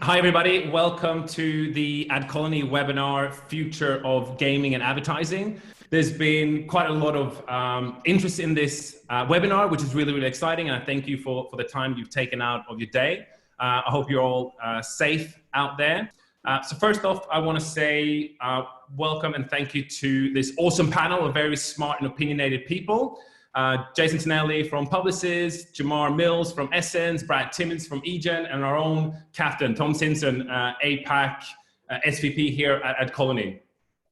Hi everybody, welcome to the AdColony webinar, Future of Gaming and Advertising. There's been quite a lot of interest in this webinar, which is really, really exciting. And I thank you for the time you've taken out of your day. I hope you're all safe out there. So first off, I want to say welcome and thank you to this awesome panel of very smart and opinionated people. Jason Tonelli from Publicis, Jamar Mills from Essence, Brad Timmons from eGen, and our own captain, Tom Simpson, APAC SVP here at AdColony.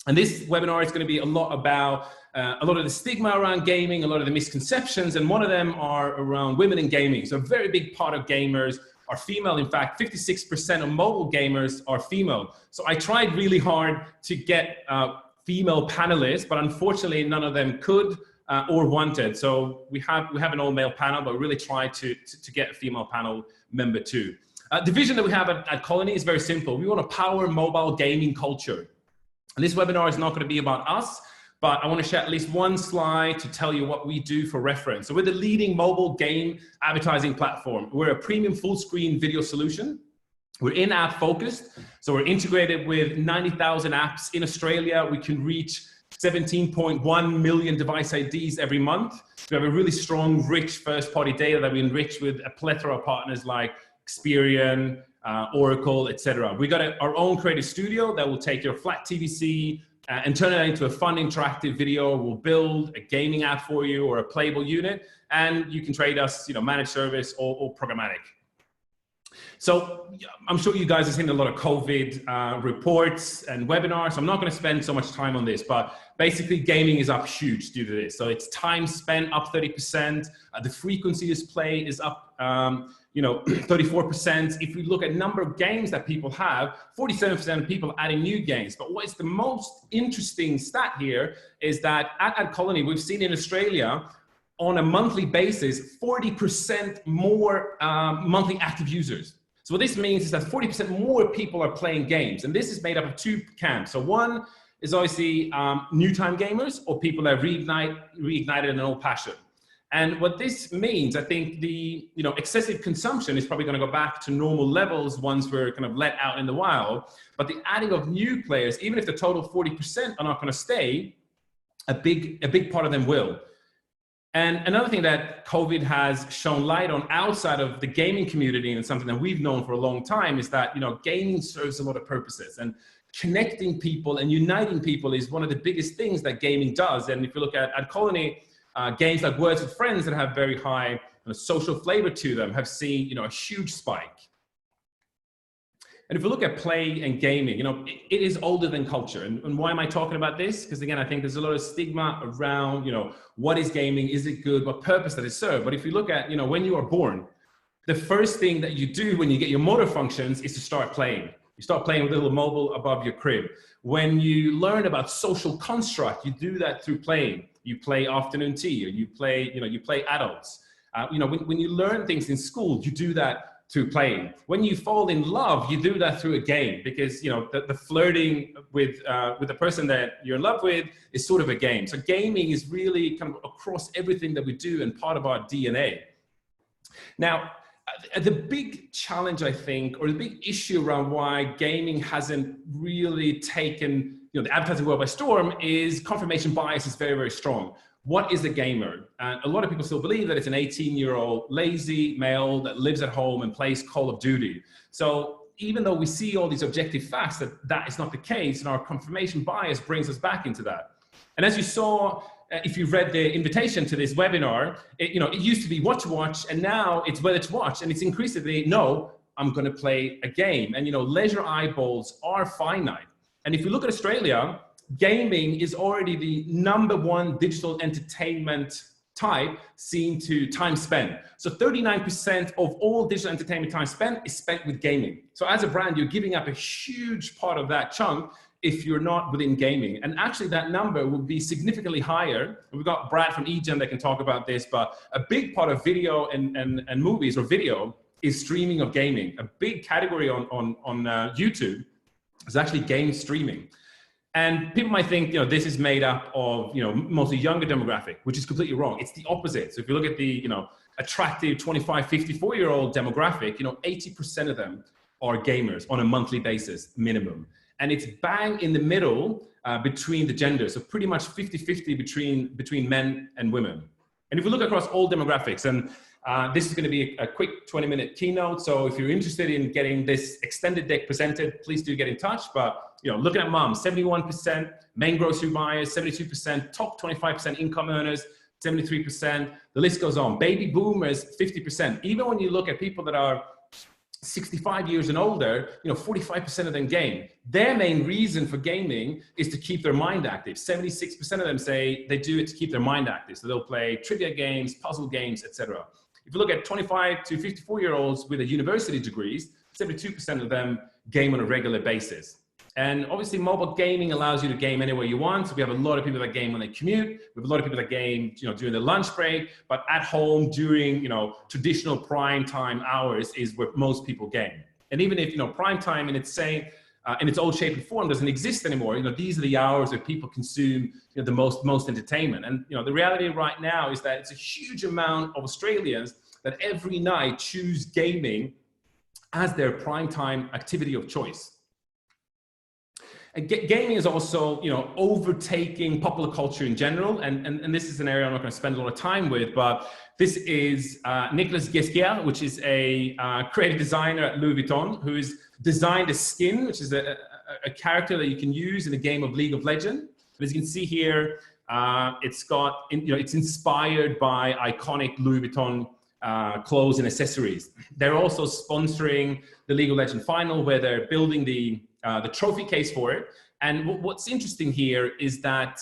And this webinar is going to be a lot about a lot of the stigma around gaming, a lot of the misconceptions, and one of them are around women in gaming. So a very big part of gamers are female. In fact, 56% of mobile gamers are female. So I tried really hard to get female panelists, but unfortunately none of them could. Or wanted. So we have an all-male panel, but we really try to get a female panel member too. The vision that we have at AdColony is very simple. We want to power mobile gaming culture. And this webinar is not going to be about us, but I want to share at least one slide to tell you what we do for reference. So we're the leading mobile game advertising platform. We're a premium full-screen video solution. We're in-app focused. So we're integrated with 90,000 apps in Australia. We can reach 17.1 million device IDs every month. We have a really strong, rich first-party data that we enrich with a plethora of partners like Experian, Oracle, etc. We got our own creative studio that will take your flat TVC and turn it into a fun, interactive video. We'll build a gaming app for you or a playable unit, and you can trade us, managed service or programmatic. So I'm sure you guys have seen a lot of COVID reports and webinars. So I'm not going to spend so much time on this, but basically gaming is up huge due to this. So it's time spent up 30%. The frequency of play is up, 34%. If we look at number of games that people have, 47% of people adding new games. But what is the most interesting stat here is that at AdColony, we've seen in Australia, on a monthly basis, 40% more monthly active users. So what this means is that 40% more people are playing games. And this is made up of two camps. So one is obviously new time gamers or people that reignited an old passion. And what this means, I think the excessive consumption is probably going to go back to normal levels once we're kind of let out in the wild. But the adding of new players, even if the total 40% are not going to stay, a big part of them will. And another thing that COVID has shown light on outside of the gaming community, and something that we've known for a long time, is that gaming serves a lot of purposes, and connecting people and uniting people is one of the biggest things that gaming does. And if you look at AdColony, games like Words with Friends that have very high social flavor to them have seen a huge spike. And if we look at play and gaming, it is older than culture. And why am I talking about this? Because again, I think there's a lot of stigma around, what is gaming? Is it good? What purpose does it serve? But if you look at, when you are born, the first thing that you do when you get your motor functions is to start playing. You start playing with a little mobile above your crib. When you learn about social construct, you do that through playing. You play afternoon tea, or you play adults. When you learn things in school, you do that through playing. When you fall in love, you do that through a game, because the flirting with the person that you're in love with is sort of a game. So gaming is really kind of across everything that we do and part of our DNA. Now, the big challenge, I think, or the big issue around why gaming hasn't really taken the advertising world by storm is confirmation bias is very, very strong. What is a gamer? A lot of people still believe that it's an 18-year-old lazy male that lives at home and plays Call of Duty. So even though we see all these objective facts that is not the case, and our confirmation bias brings us back into that. And as you saw, if you read the invitation to this webinar, it used to be what to watch, and now it's whether to watch, and it's increasingly, no, I'm going to play a game. And leisure eyeballs are finite. And if you look at Australia, gaming is already the #1 digital entertainment type seen to time spent. So 39% of all digital entertainment time spent is spent with gaming. So as a brand, you're giving up a huge part of that chunk if you're not within gaming. And actually that number will be significantly higher. We've got Brad from eGen that can talk about this, but a big part of video and movies or video is streaming of gaming. A big category on YouTube is actually game streaming. And people might think, this is made up of, mostly younger demographic, which is completely wrong. It's the opposite. So if you look at the, attractive 25, 54-year-old demographic, 80% of them are gamers on a monthly basis, minimum. And it's bang in the middle between the genders. So pretty much 50-50 between men and women. And if we look across all demographics, and this is going to be a quick 20-minute keynote. So if you're interested in getting this extended deck presented, please do get in touch. But looking at moms, 71%, main grocery buyers, 72%, top 25% income earners, 73%. The list goes on. Baby boomers, 50%. Even when you look at people that are 65 years and older, 45% of them game. Their main reason for gaming is to keep their mind active. 76% of them say they do it to keep their mind active. So they'll play trivia games, puzzle games, etc. If you look at 25 to 54-year-olds with a university degrees, 72% of them game on a regular basis. And obviously mobile gaming allows you to game anywhere you want. So we have a lot of people that game when they commute. We have a lot of people that game, during the lunch break, but at home during, traditional prime time hours is where most people game. And even if, prime time in its old shape and form doesn't exist anymore, these are the hours that people consume the most entertainment. And, the reality right now is that it's a huge amount of Australians that every night choose gaming as their prime time activity of choice. And gaming is also, overtaking popular culture in general. And this is an area I'm not going to spend a lot of time with, but this is Nicolas Ghesquière, which is a creative designer at Louis Vuitton, who's designed a skin, which is a character that you can use in the game of League of Legends. As you can see here, it's inspired by iconic Louis Vuitton clothes and accessories. They're also sponsoring the League of Legends final, where they're building the trophy case for it. And what's interesting here is that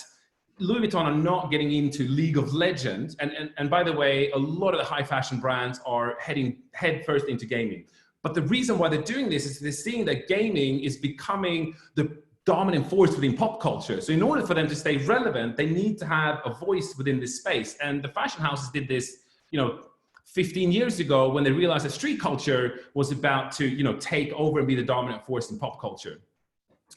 Louis Vuitton are not getting into League of Legends. And by the way, a lot of the high fashion brands are heading head first into gaming. But the reason why they're doing this is they're seeing that gaming is becoming the dominant force within pop culture. So in order for them to stay relevant, they need to have a voice within this space. And the fashion houses did this, 15 years ago, when they realized that street culture was about to, take over and be the dominant force in pop culture.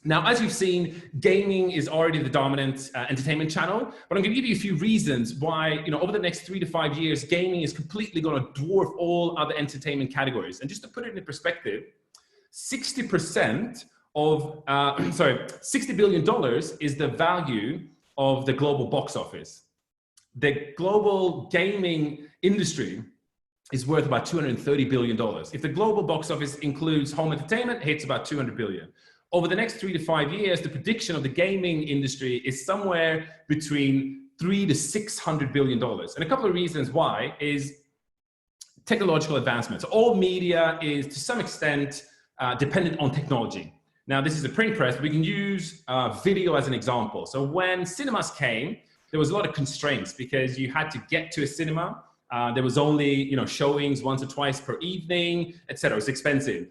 Now, as you've seen, gaming is already the dominant entertainment channel, but I'm going to give you a few reasons why, over the next 3 to 5 years, gaming is completely going to dwarf all other entertainment categories. And just to put it in perspective, 60% of, $60 billion is the value of the global box office. The global gaming industry is worth about $230 billion. If the global box office includes home entertainment, it hits about $200 billion. Over the next 3 to 5 years, the prediction of the gaming industry is somewhere between $300 to $600 billion. And a couple of reasons why is technological advancements. All media is to some extent dependent on technology. Now, this is a print press. We can use video as an example. So when cinemas came, there was a lot of constraints because you had to get to a cinema. There was only, showings once or twice per evening, etc. It's expensive.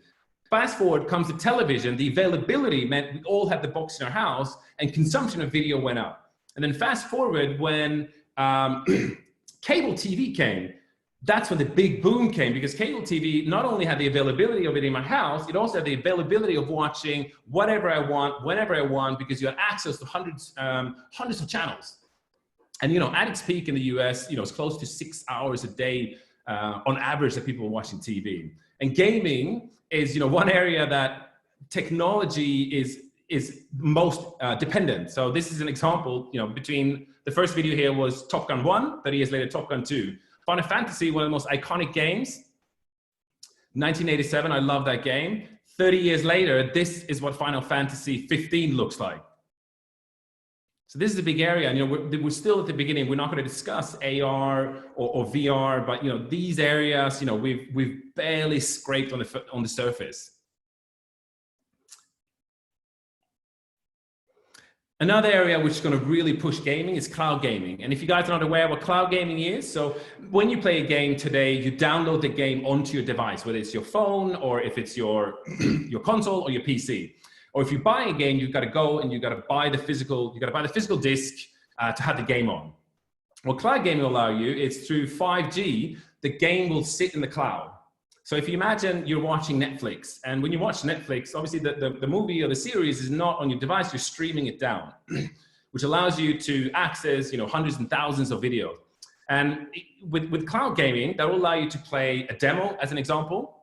Fast forward comes to television. The availability meant we all had the box in our house, and consumption of video went up. And then fast forward when cable TV came, that's when the big boom came, because cable TV not only had the availability of it in my house, it also had the availability of watching whatever I want, whenever I want, because you had access to hundreds of channels. And, at its peak in the US, it's close to 6 hours a day on average that people were watching TV. And gaming is, one area that technology is most dependent. So this is an example, between the first video here was Top Gun 1, 30 years later, Top Gun 2. Final Fantasy, one of the most iconic games, 1987, I love that game. 30 years later, this is what Final Fantasy 15 looks like. So this is a big area, and we're still at the beginning. We're not going to discuss AR or VR, but these areas, we've barely scraped on the surface. Another area which is going to really push gaming is cloud gaming. And if you guys are not aware what cloud gaming is, so when you play a game today, you download the game onto your device, whether it's your phone or if it's your console or your PC. Or if you buy a game, you've got to go and you've got to buy the physical disc to have the game on. What cloud gaming will allow you is through 5G, the game will sit in the cloud. So if you imagine you're watching Netflix, and when you watch Netflix, obviously the movie or the series is not on your device, you're streaming it down, which allows you to access, hundreds and thousands of videos. And with cloud gaming, that will allow you to play a demo as an example.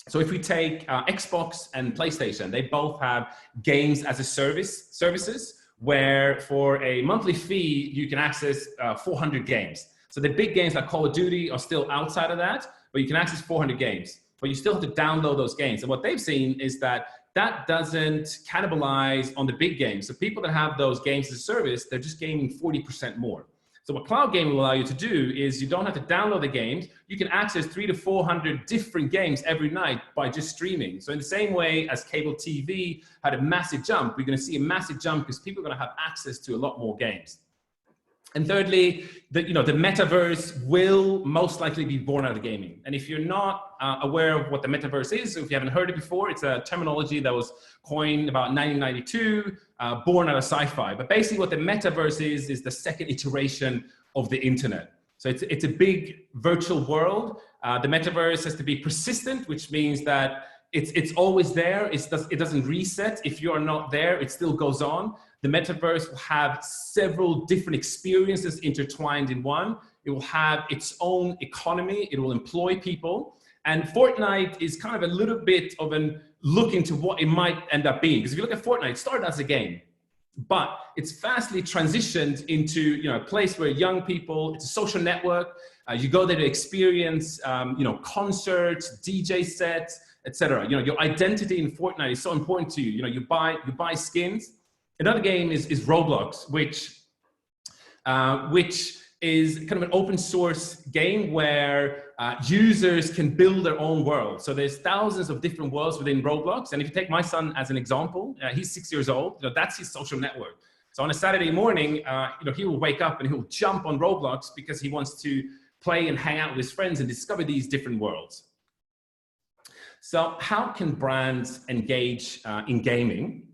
So if we take Xbox and PlayStation, they both have games as a services where for a monthly fee, you can access 400 games. So the big games like Call of Duty are still outside of that, but you can access 400 games. But you still have to download those games. And what they've seen is that that doesn't cannibalize on the big games. So people that have those games as a service, they're just gaining 40% more. So what cloud gaming will allow you to do is you don't have to download the games. You can access 300 to 400 different games every night by just streaming. So in the same way as cable TV had a massive jump, we're going to see a massive jump because people are going to have access to a lot more games. And thirdly, the metaverse will most likely be born out of gaming. And if you're not aware of what the metaverse is, if you haven't heard it before, it's a terminology that was coined about 1992, born out of sci-fi. But basically what the metaverse is the second iteration of the internet. So it's a big virtual world. The metaverse has to be persistent, which means that it's always there. It doesn't reset. If you are not there, it still goes on. The metaverse will have several different experiences intertwined in one. It will have its own economy. It will employ people. And Fortnite is kind of a little bit of a look into what it might end up being. Because if you look at Fortnite, it started as a game, but it's fastly transitioned into a place where young people, it's a social network. You go there to experience concerts, DJ sets, etc. Your identity in Fortnite is so important to you. You buy skins. Another game is Roblox, which is kind of an open source game where users can build their own world. So there's thousands of different worlds within Roblox. And if you take my son as an example, he's 6 years old. That's his social network. So on a Saturday morning, he will wake up and he'll jump on Roblox because he wants to play and hang out with his friends and discover these different worlds. So how can brands engage in gaming?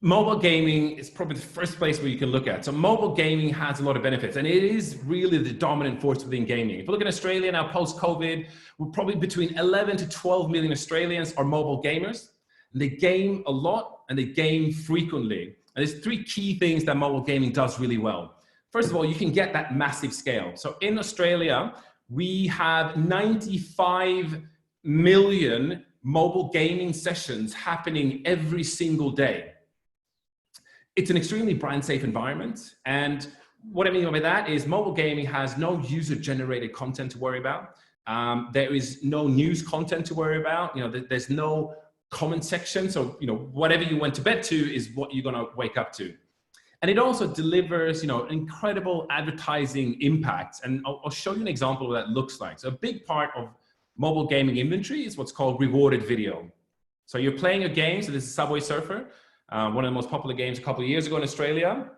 Mobile gaming is probably the first place where you can look at. So mobile gaming has a lot of benefits, and it is really the dominant force within gaming. If you look at Australia now, post-COVID, we're probably between 11 to 12 million Australians are mobile gamers. And they game a lot and they game frequently. And there's three key things that mobile gaming does really well. First of all, you can get that massive scale. So in Australia, we have 95 million mobile gaming sessions happening every single day. It's an extremely brand safe environment. And what I mean by that is mobile gaming has no user generated content to worry about. There is no news content to worry about. There's no comment section. So, whatever you went to bed to is what you're going to wake up to. And it also delivers, incredible advertising impact. And I'll show you an example of what that looks like. So a big part of mobile gaming inventory is what's called rewarded video. So you're playing a game. So this is Subway Surfer. One of the most popular games a couple of years ago in Australia,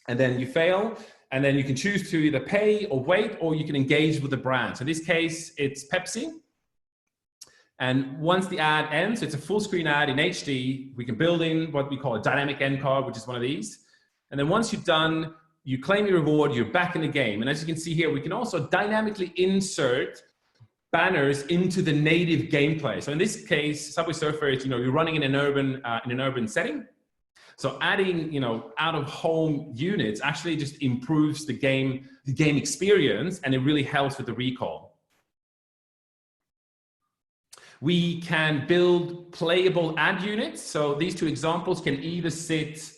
and then you fail, and then you can choose to either pay or wait, or you can engage with the brand. So in this case, it's Pepsi. And once the ad ends, it's a full screen ad in HD, we can build in what we call a dynamic end card, which is one of these. And then once you're done, you claim your reward, you're back in the game. And as you can see here, we can also dynamically insert banners into the native gameplay. So in this case, Subway Surfer is, you're running in an urban setting. So adding, out of home units actually just improves the game experience, and it really helps with the recall. We can build playable ad units. So these two examples can either sit,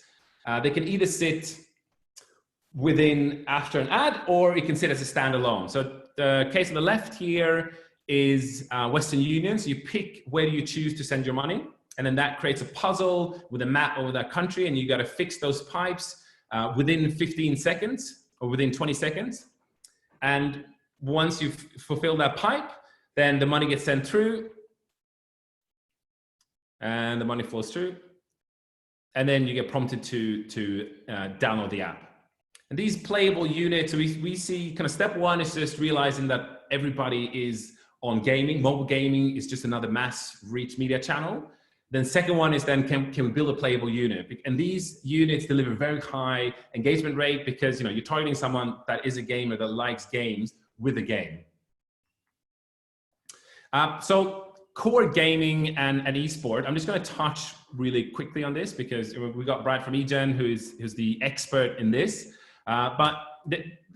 within after an ad, or it can sit as a standalone. So the case on the left here is Western Union. So you pick where you choose to send your money, and then that creates a puzzle with a map over that country, and you got to fix those pipes within 15 seconds or within 20 seconds. And once you've fulfilled that pipe, then the money gets sent through, and the money flows through, and then you get prompted to download the app. And these playable units, we see kind of step one is just realizing that everybody is on gaming. Mobile gaming is just another mass reach media channel. Then second one is then can we build a playable unit? And these units deliver very high engagement rate because you're targeting someone that is a gamer that likes games with a game. So core gaming and esport, I'm just going to touch really quickly on this because we got Brad from eGen who's the expert in this. But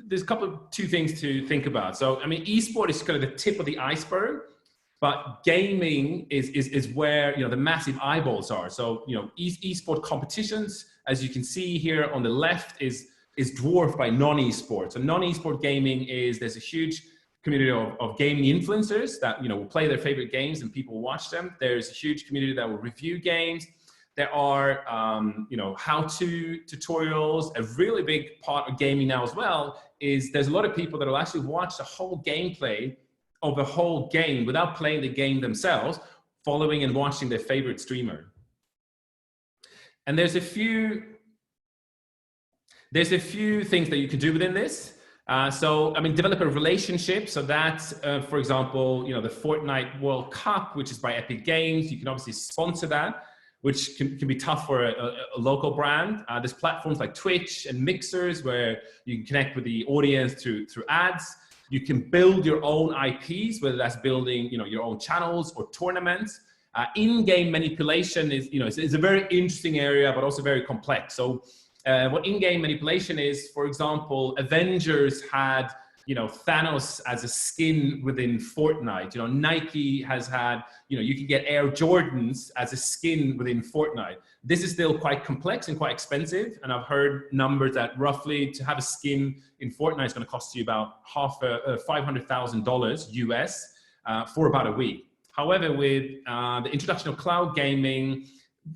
there's two things to think about. So, I mean, esport is kind of the tip of the iceberg, But gaming is where, the massive eyeballs are. So, esport competitions, as you can see here on the left, is dwarfed by non-esport. So non-esport gaming there's a huge community of gaming influencers that, will play their favorite games and people watch them. There's a huge community that will review games. There are, how-to tutorials. A really big part of gaming now as well is there's a lot of people that will actually watch the whole gameplay of the whole game without playing the game themselves, following and watching their favorite streamer. And there's a few things that you can do within this. Developer relationships. So that's, for example, the Fortnite World Cup, which is by Epic Games. You can obviously sponsor that, which can be tough for a local brand. There's platforms like Twitch and Mixers where you can connect with the audience through ads. You can build your own IPs, whether that's building, your own channels or tournaments. In-game manipulation is a very interesting area, but also very complex. So what in-game manipulation is, for example, Avengers had, Thanos as a skin within Fortnite. Nike has had, you can get Air Jordans as a skin within Fortnite. This is still quite complex and quite expensive. And I've heard numbers that roughly to have a skin in Fortnite is going to cost you about $500,000 US for about a week. However, with the introduction of cloud gaming,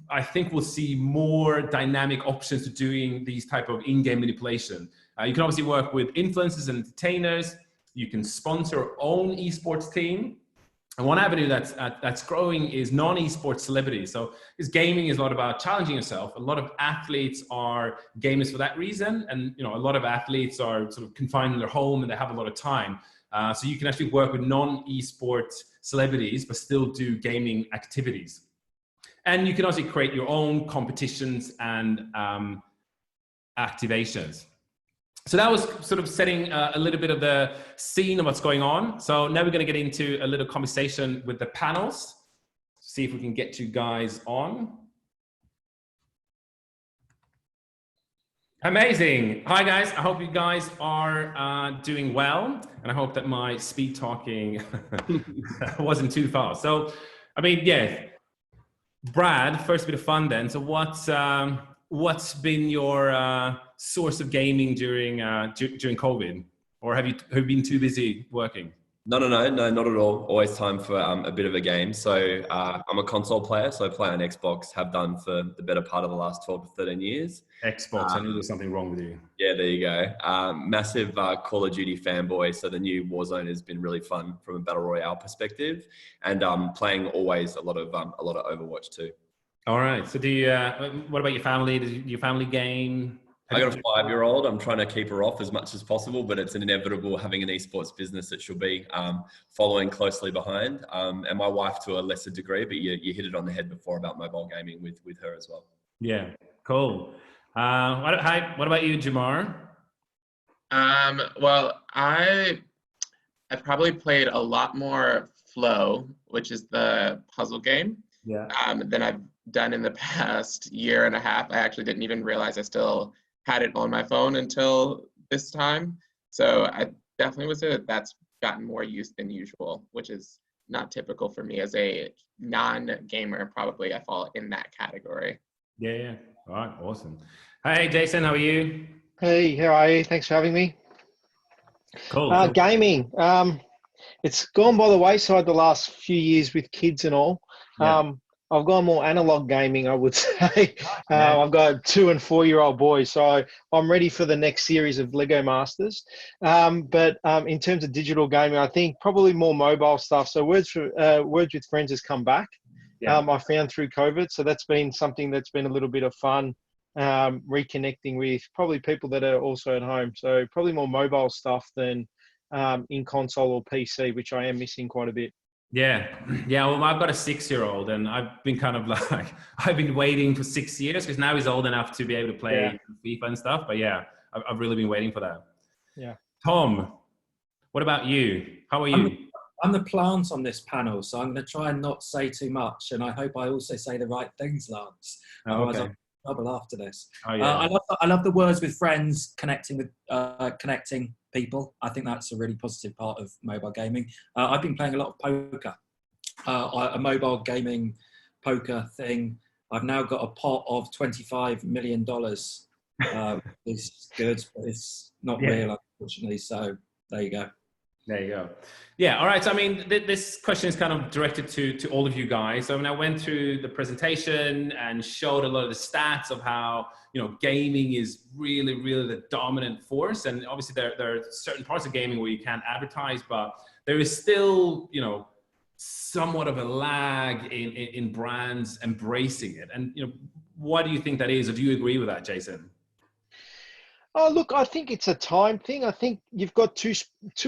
I think we'll see more dynamic options to doing these type of in-game manipulation. You can obviously work with influencers and entertainers. You can sponsor your own esports team. And one avenue that's growing is non-esports celebrities. So this gaming is a lot about challenging yourself. A lot of athletes are gamers for that reason. And a lot of athletes are sort of confined in their home and they have a lot of time. So you can actually work with non-esports celebrities, but still do gaming activities. And you can also create your own competitions and activations. So that was sort of setting a little bit of the scene of what's going on. So now we're going to get into a little conversation with the panels. See if we can get you guys on. Amazing. Hi guys, I hope you guys are doing well. And I hope that my speed talking wasn't too fast. So, Brad, first bit of fun then. So what's been your source of gaming during COVID? Or have you been too busy working? No, not at all. Always time for a bit of a game. So I'm a console player, so I play on Xbox, have done for the better part of the last 12 to 13 years. Xbox, I knew there was something wrong with you. Yeah, there you go. Massive Call of Duty fanboy, so the new Warzone has been really fun from a Battle Royale perspective. And playing always a lot of Overwatch too. All right, so what about your family? Does your family game? I got a 5-year-old. I'm trying to keep her off as much as possible, but it's inevitable having an esports business that she'll be following closely behind. And my wife to a lesser degree, but you hit it on the head before about mobile gaming with her as well. Yeah, cool. What about you, Jamar? Well, I've probably played a lot more Flow, which is the puzzle game, than I've done in the past year and a half. I actually didn't even realize I still had it on my phone until this time. So I definitely would say that's gotten more use than usual, which is not typical for me as a non-gamer. Probably I fall in that category. Yeah. All right, awesome. Hey, Jason, how are you? Hey, how are you? Thanks for having me. Cool. Gaming. It's gone by the wayside the last few years with kids and all. Yeah. I've gone more analog gaming, I would say. I've got 2 and 4-year-old boys, so I'm ready for the next series of Lego Masters. But in terms of digital gaming, I think probably more mobile stuff. So Words with Friends has come back. Yeah. I found through COVID, so that's been something that's been a little bit of fun, reconnecting with probably people that are also at home. So probably more mobile stuff than in console or PC, which I am missing quite a bit. Yeah. Well, I've got a 6-year-old, and I've been kind of like, I've been waiting for 6 years because now he's old enough to be able to play FIFA and stuff. But yeah, I've really been waiting for that. Yeah. Tom, what about you? How are you? I'm the plant on this panel, so I'm going to try and not say too much, and I hope I also say the right things, Lance. Otherwise, I'll trouble after this. Oh, yeah. I love the words with friends, connecting people. I think that's a really positive part of mobile gaming. I've been playing a lot of poker. a mobile gaming poker thing. I've now got a pot of $25 million. It's good, but it's not real, unfortunately. So there you go. There you go. Yeah. All right. So, I mean, this question is kind of directed to all of you guys. So, I mean, I went through the presentation and showed a lot of the stats of how, gaming is really, really the dominant force. And obviously there are certain parts of gaming where you can't advertise, but there is still, somewhat of a lag in brands embracing it. And, why do you think that is? Or do you agree with that, Jason? Oh, look, I think it's a time thing. I think you've got two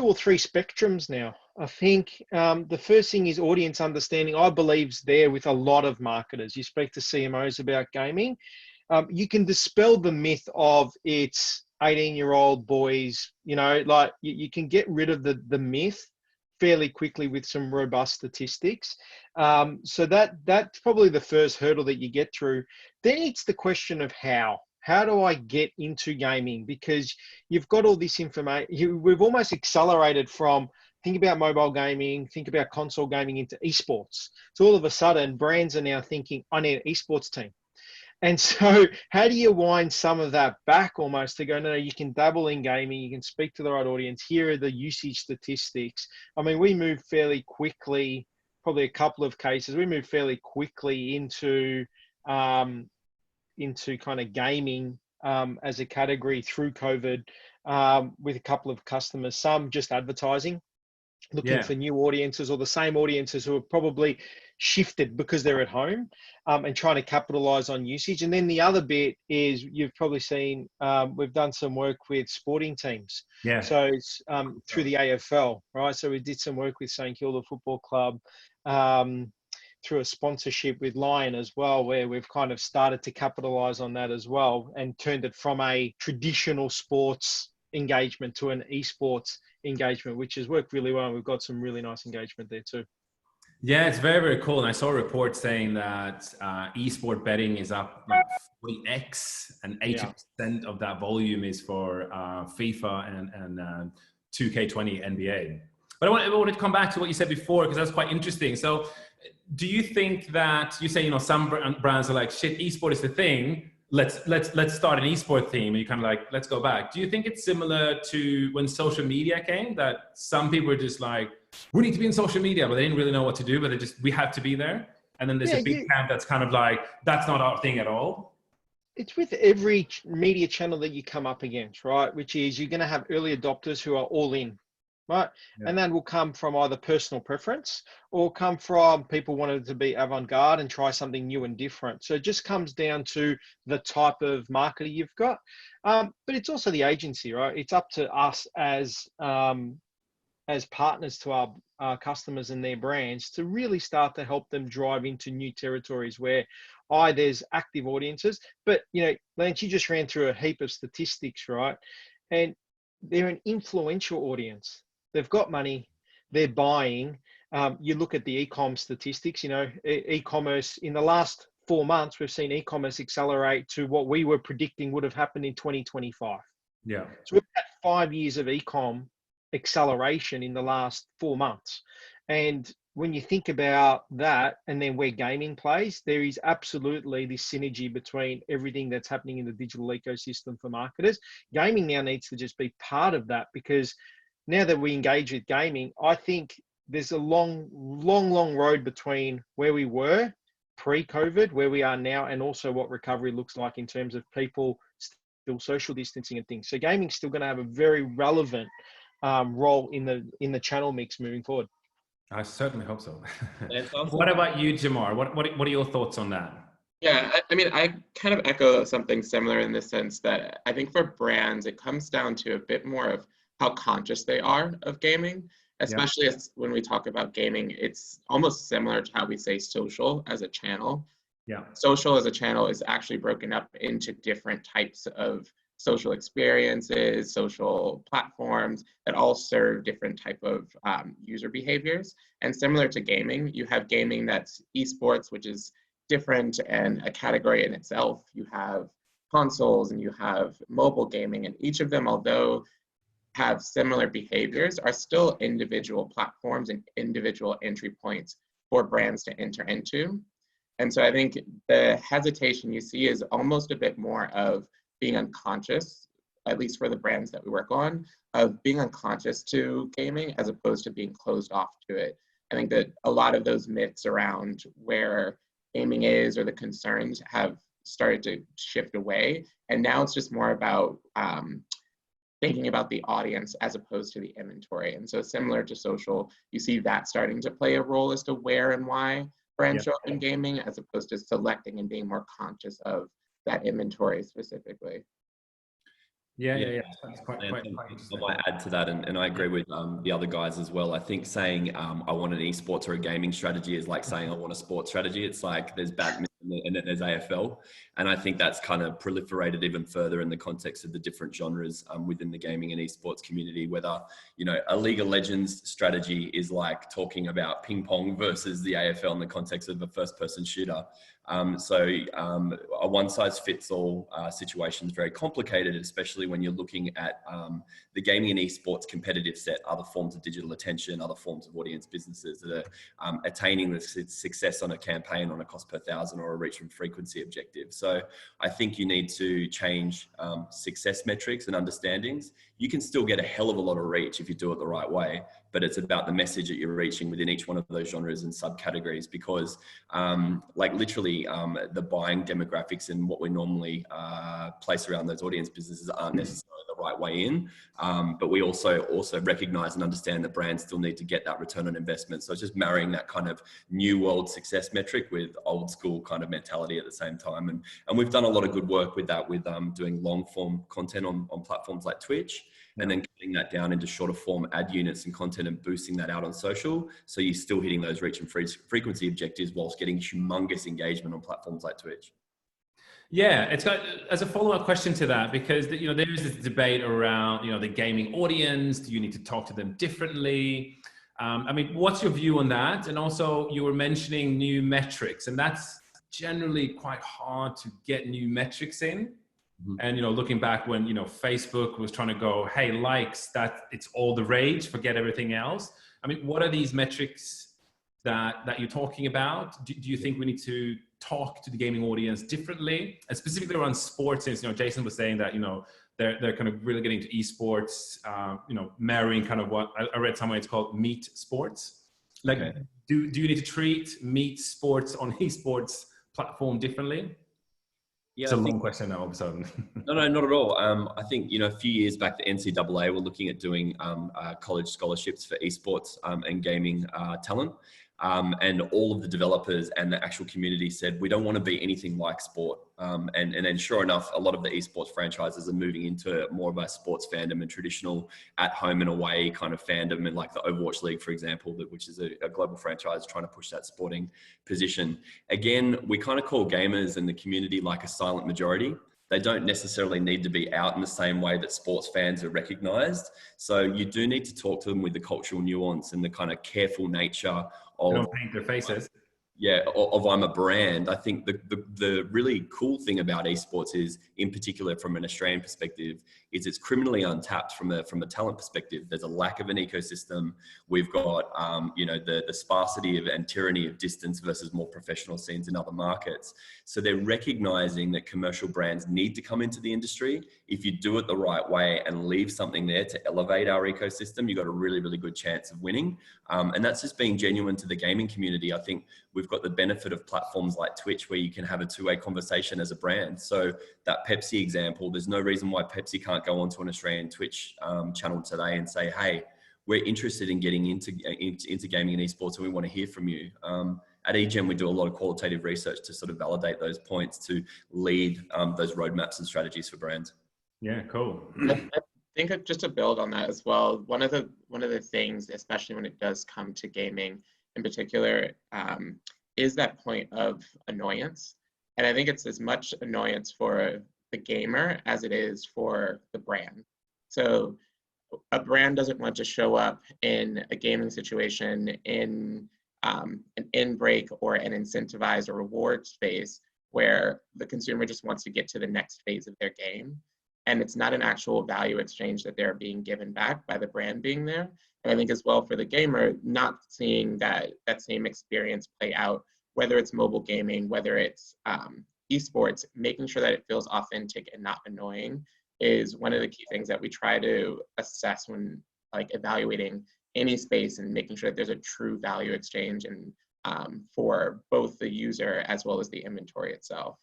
or three spectrums now. I think the first thing is audience understanding. I believe there with a lot of marketers. You speak to CMOs about gaming. You can dispel the myth of it's 18-year-old boys, you can get rid of the myth fairly quickly with some robust statistics. So that's probably the first hurdle that you get through. Then it's the question of how. How do I get into gaming? Because you've got all this information. We've almost accelerated from think about mobile gaming, think about console gaming into esports. So all of a sudden, brands are now thinking, I need an esports team. And so how do you wind some of that back almost to go, no, you can dabble in gaming, you can speak to the right audience. Here are the usage statistics. I mean, we moved fairly quickly, probably a couple of cases, we moved fairly quickly into kind of gaming as a category through COVID with a couple of customers, some just advertising, looking for new audiences or the same audiences who are probably shifted because they're at home and trying to capitalize on usage. And then the other bit is you've probably seen, we've done some work with sporting teams. Yeah. So it's through the AFL, right? So we did some work with St Kilda Football Club through a sponsorship with Lion as well, where we've kind of started to capitalize on that as well and turned it from a traditional sports engagement to an esports engagement, which has worked really well. And we've got some really nice engagement there too. Yeah, it's very, very cool. And I saw a report saying that esport betting is up like 40x and 80% of that volume is for FIFA and 2K20 NBA. But I wanted to come back to what you said before, because that's quite interesting. So do you think that you say, some brands are like, shit, esport is the thing. Let's start an esport theme. And you kind of like, let's go back. Do you think it's similar to when social media came, that some people were just like, we need to be in social media, but they didn't really know what to do, but we have to be there. And then there's a big camp that's kind of like, that's not our thing at all. It's with every media channel that you come up against, right? Which is you're going to have early adopters who are all in. Right. Yeah. And that will come from either personal preference or come from people wanting to be avant-garde and try something new and different. So it just comes down to the type of marketer you've got. But it's also the agency, right? It's up to us as partners to our customers and their brands to really start to help them drive into new territories where there's active audiences. But, Lance, you just ran through a heap of statistics, right? And they're an influential audience. They've got money, they're buying. You look at the e-com statistics, e-commerce in the last 4 months, we've seen e-commerce accelerate to what we were predicting would have happened in 2025. Yeah. So we've had 5 years of e-com acceleration in the last 4 months. And when you think about that and then where gaming plays, there is absolutely this synergy between everything that's happening in the digital ecosystem for marketers. Gaming now needs to just be part of that, because now that we engage with gaming, I think there's a long road between where we were pre-COVID, where we are now, and also what recovery looks like in terms of people still social distancing and things. So gaming's still going to have a very relevant role in the channel mix moving forward. I certainly hope so. What about you, Jamar? What are your thoughts on that? Yeah, I mean, I kind of echo something similar in the sense that I think for brands, it comes down to a bit more of how conscious they are of gaming, especially when we talk about gaming. It's almost similar to how we say social as a channel. Yeah. Social as a channel is actually broken up into different types of social experiences, social platforms that all serve different type of user behaviors. And similar to gaming, you have gaming that's esports, which is different and a category in itself. You have consoles and you have mobile gaming, and each of them, although have similar behaviors, are still individual platforms and individual entry points for brands to enter into. And so I think the hesitation you see is almost a bit more of being unconscious, at least for the brands that we work on, of being unconscious to gaming as opposed to being closed off to it. I think that a lot of those myths around where gaming is or the concerns have started to shift away. And now it's just more about thinking about the audience as opposed to the inventory. And so similar to social, you see that starting to play a role as to where and why brands show up in gaming, as opposed to selecting and being more conscious of that inventory specifically. Yeah. That's quite interesting. I might add to that, and I agree with the other guys as well. I think saying I want an esports or a gaming strategy is like saying I want a sports strategy. It's like there's badminton and then there's AFL. And I think that's kind of proliferated even further in the context of the different genres within the gaming and esports community, whether, you know, a League of Legends strategy is like talking about ping pong versus the AFL in the context of a first person shooter. A one-size-fits-all situation is very complicated, especially when you're looking at the gaming and esports competitive set, other forms of digital attention, other forms of audience businesses that are attaining the success on a campaign on a cost per thousand or a reach and frequency objective. So I think you need to change success metrics and understandings. You can still get a hell of a lot of reach if you do it the right way, but it's about the message that you're reaching within each one of those genres and subcategories, because like literally the buying demographics and what we normally place around those audience businesses aren't necessarily the right way in. But we also recognize and understand that brands still need to get that return on investment. So it's just marrying that kind of new world success metric with old school kind of mentality at the same time. And we've done a lot of good work with that, with doing long form content on platforms like Twitch. And then cutting that down into shorter form ad units and content and boosting that out on social. So you're still hitting those reach and frequency objectives whilst getting humongous engagement on platforms like Twitch. Yeah, it's got, as a follow-up question to that, because there is this debate around the gaming audience. Do you need to talk to them differently? I mean, what's your view on that? And also, you were mentioning new metrics, and that's generally quite hard to get new metrics in. And looking back when Facebook was trying to go, hey, likes, that it's all the rage, forget everything else. I mean, what are these metrics that you're talking about? Do you think we need to talk to the gaming audience differently, and specifically around sports? Since Jason was saying that they're kind of really getting to esports, marrying kind of what I read somewhere, it's called meat sports. Like, do you need to treat meat sports on esports platform differently? Yeah, it's a long question now, all of a sudden. No, not at all. I think, a few years back, the NCAA were looking at doing college scholarships for esports and gaming talent. And all of the developers and the actual community said, we don't want to be anything like sport. And then sure enough, a lot of the esports franchises are moving into more of a sports fandom and traditional at home and away kind of fandom, and like the Overwatch League, for example, which is a global franchise trying to push that sporting position. Again, we kind of call gamers and the community like a silent majority. They don't necessarily need to be out in the same way that sports fans are recognized. So you do need to talk to them with the cultural nuance and the kind of careful nature of... They don't paint their faces. Yeah, of I'm a brand. I think the really cool thing about esports is, in particular from an Australian perspective, is it's criminally untapped from a talent perspective. There's a lack of an ecosystem. We've got the sparsity of and tyranny of distance versus more professional scenes in other markets. So they're recognizing that commercial brands need to come into the industry. If you do it the right way and leave something there to elevate our ecosystem, you've got a really, really good chance of winning. And that's just being genuine to the gaming community. I think we've got the benefit of platforms like Twitch where you can have a two-way conversation as a brand. So that Pepsi example, there's no reason why Pepsi can't go onto an Australian Twitch channel today and say, hey, we're interested in getting into gaming and esports and we want to hear from you. At eGen, we do a lot of qualitative research to sort of validate those points, to lead those roadmaps and strategies for brands. Yeah, cool. I think just to build on that as well, one of the things, especially when it does come to gaming in particular, is that point of annoyance. And I think it's as much annoyance for the gamer as it is for the brand. So a brand doesn't want to show up in a gaming situation in an in-break or an incentivized or reward space where the consumer just wants to get to the next phase of their game. And it's not an actual value exchange that they're being given back by the brand being there. And I think as well for the gamer, not seeing that same experience play out, whether it's mobile gaming, whether it's esports, making sure that it feels authentic and not annoying is one of the key things that we try to assess when like evaluating any space and making sure that there's a true value exchange and for both the user as well as the inventory itself.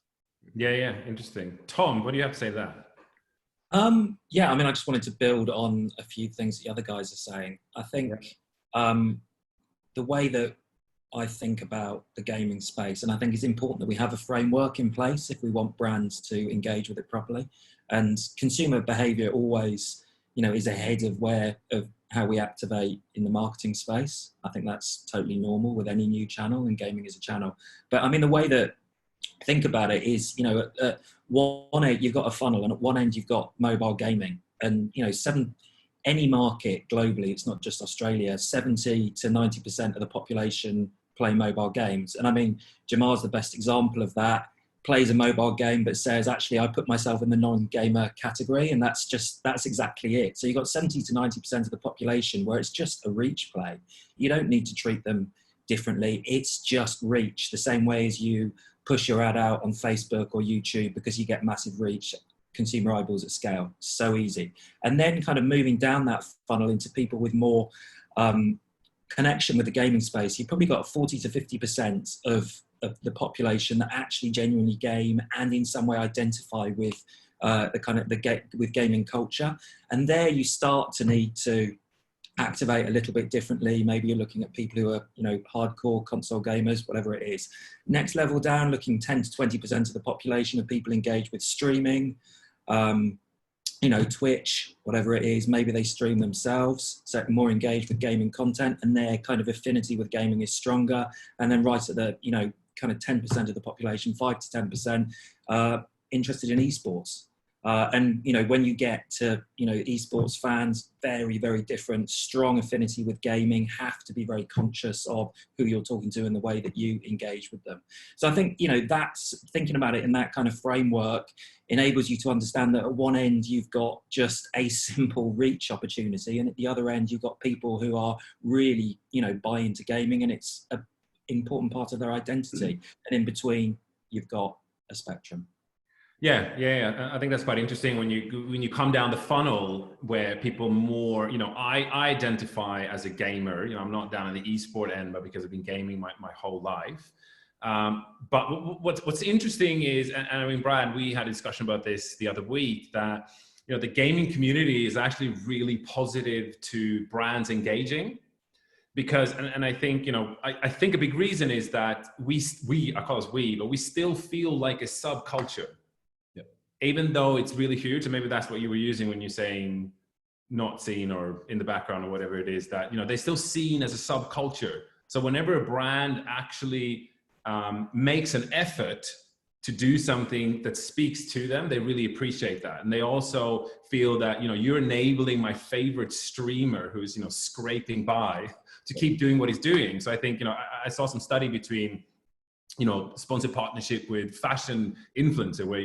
Yeah, interesting. Tom, what do you have to say to that? Yeah, I mean, I just wanted to build on a few things the other guys are saying. I think the way that I think about the gaming space, and I think it's important that we have a framework in place if we want brands to engage with it properly. And consumer behavior always, is ahead of how we activate in the marketing space. I think that's totally normal with any new channel, and gaming is a channel. But I mean, the way that think about it is, at one end you've got a funnel, and at one end you've got mobile gaming, and any market globally, it's not just Australia, 70 to 90% of the population play mobile games. And I mean, Jamar's the best example of that. Plays a mobile game but says, actually, I put myself in the non-gamer category, and that's exactly it. So you've got 70 to 90% of the population where it's just a reach play. You don't need to treat them differently. It's just reach, the same way as you push your ad out on Facebook or YouTube because you get massive reach, consumer eyeballs at scale. So easy. And then kind of moving down that funnel into people with more connection with the gaming space, you've probably got 40 to 50% of the population that actually genuinely game and in some way identify with with gaming culture. And there you start to need to activate a little bit differently. Maybe you're looking at people who are, hardcore console gamers, whatever it is. Next level down, looking 10 to 20% of the population of people engaged with streaming, Twitch, whatever it is. Maybe they stream themselves, so more engaged with gaming content, and their kind of affinity with gaming is stronger. And then right at the, kind of 10% of the population, 5 to 10%, interested in esports. And when you get to esports fans, very, very different, strong affinity with gaming, have to be very conscious of who you're talking to and the way that you engage with them. So I think that's thinking about it in that kind of framework enables you to understand that at one end you've got just a simple reach opportunity, and at the other end you've got people who are really buy into gaming and it's an important part of their identity, and in between you've got a spectrum. Yeah. I think that's quite interesting when you come down the funnel where people more, I identify as a gamer. I'm not down in the esport end, but because I've been gaming my whole life. But what's interesting is, and I mean, Brad, we had a discussion about this the other week, that the gaming community is actually really positive to brands engaging. Because, and I think, I think a big reason is that I call us we, but we still feel like a subculture. Even though it's really huge, and maybe that's what you were using when you're saying not seen or in the background or whatever it is, that they're still seen as a subculture. So whenever a brand actually makes an effort to do something that speaks to them, they really appreciate that. And they also feel that you're enabling my favorite streamer who's scraping by to keep doing what he's doing. So I think I saw some study between sponsored partnership with fashion influencer, where